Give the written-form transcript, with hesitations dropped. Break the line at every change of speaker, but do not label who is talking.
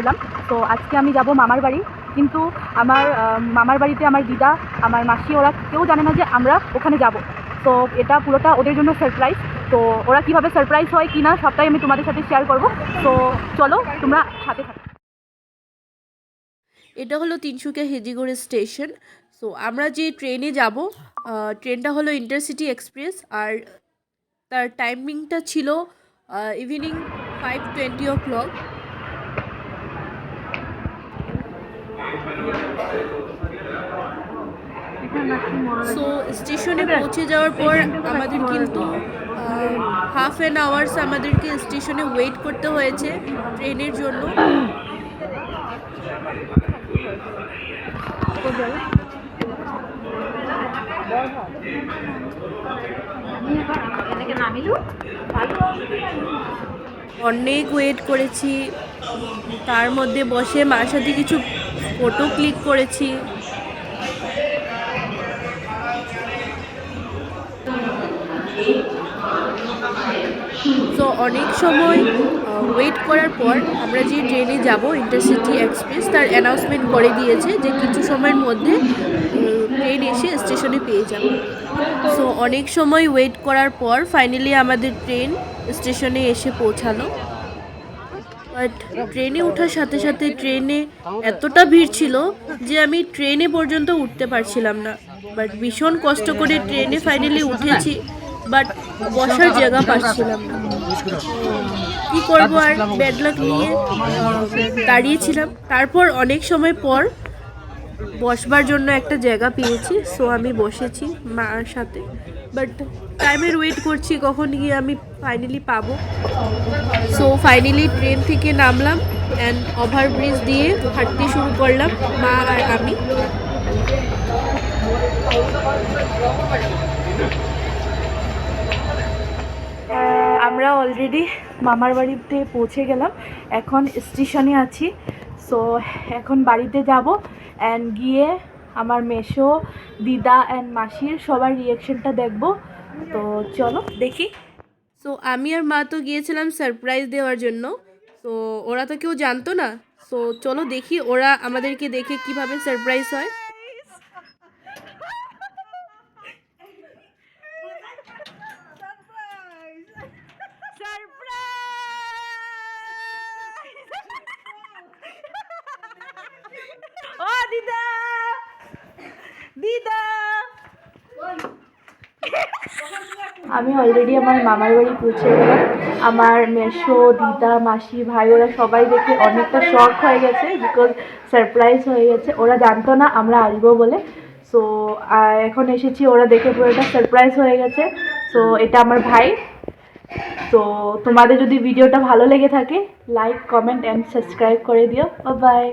পারলাম। তো আজকে আমি যাব মামার বাড়ি, কিন্তু আমার মামার বাড়িতে আমার দিদা, আমার মাসি, ওরা কেউ জানে না যে আমরা ওখানে যাব। তো এটা পুরোটা ওদের জন্য সারপ্রাইজ। তো ওরা কীভাবে সারপ্রাইজ হয় কি না সবটাই আমি তোমাদের সাথে শেয়ার করব। তো চলো তোমরা সাথে থাকো।
এটা হলো তিনসুকিয়া হেজিগড় স্টেশন। সো আমরা যে ট্রেনে যাব, ট্রেনটা হলো ইন্টারসিটি এক্সপ্রেস, আর তার টাইমিংটা ছিল ইভিনিং 5:20 সো স্টেশনে পৌঁছে যাওয়ার পর আমাদের কিন্তু হাফ অ্যান আওয়ার্স আমাদেরকে স্টেশনে ওয়েট করতে হয়েছে ট্রেনের জন্য। অনেক ওয়েট করেছি, তার মধ্যে বসে মার সাথে কিছু ফটো ক্লিক করেছি। তো অনেক সময় ওয়েট করার পর আমরা যে ট্রেনে যাব ইন্টারসিটি এক্সপ্রেস, তার অ্যানাউন্সমেন্ট করে দিয়েছে যে কিছু সময়ের মধ্যে ট্রেন এসে স্টেশনে পেয়ে যাব। সো অনেক সময় ওয়েট করার পর ফাইনালি আমাদের ট্রেন স্টেশনে এসে পৌঁছালো। বাট ট্রেনে ওঠার সাথে সাথে ট্রেনে এতটা ভিড় ছিল যে আমি ট্রেনে পর্যন্ত উঠতে পারছিলাম না। বাট ভীষণ কষ্ট করে ট্রেনে ফাইনালি উঠেছি, বাট বসার জায়গা পাচ্ছিলাম না। কী করবো, আর ব্যাড লাক নিয়ে দাঁড়িয়েছিলাম। তারপর অনেক সময় পর বসবার জন্য একটা জায়গা পেয়েছি, সো আমি বসেছি মার সাথে। বাট টাইমের ওয়েট করছি কখন গিয়ে আমি ফাইনালি পাবো। সো ফাইনালি ট্রেন থেকে নামলাম অ্যান্ড ওভারব্রিজ দিয়ে হাঁটতে শুরু করলাম মা আর আমি।
আমরা অলরেডি মামার বাড়িতে পৌঁছে গেলাম, এখন স্টেশনে আছি। সো এখন বাড়িতে যাব অ্যান্ড গিয়ে আমার মেসো, দিদা অ্যান্ড মাসির সবার রিয়াকশনটা দেখব। তো চলো দেখি।
সো আমি আর মা তো গিয়েছিলাম সারপ্রাইজ দেওয়ার জন্য, তো ওরা তো কেউ জানতো না। সো চলো দেখি ওরা আমাদেরকে দেখে কিভাবে সারপ্রাইজ হয়।
ও দিদা, দিদা, আমি অলরেডি আমার মামার বাড়ি পৌঁছে গেলাম। আমার মেসো, দিদা, মাসি, ভাই ওরা সবাই দেখে অনেকটা শক হয়ে গেছে, বিকজ সারপ্রাইজ হয়ে গেছে। ওরা জানতো না আমরা আসবো বলে। সো এখন এসেছি, ওরা দেখে পুরোটা সারপ্রাইজ হয়ে গেছে। সো এটা আমার ভাই। তো তোমাদের যদি ভিডিওটা ভালো লেগে থাকে, লাইক, কমেন্ট অ্যান্ড সাবস্ক্রাইব করে দিও। Bye bye.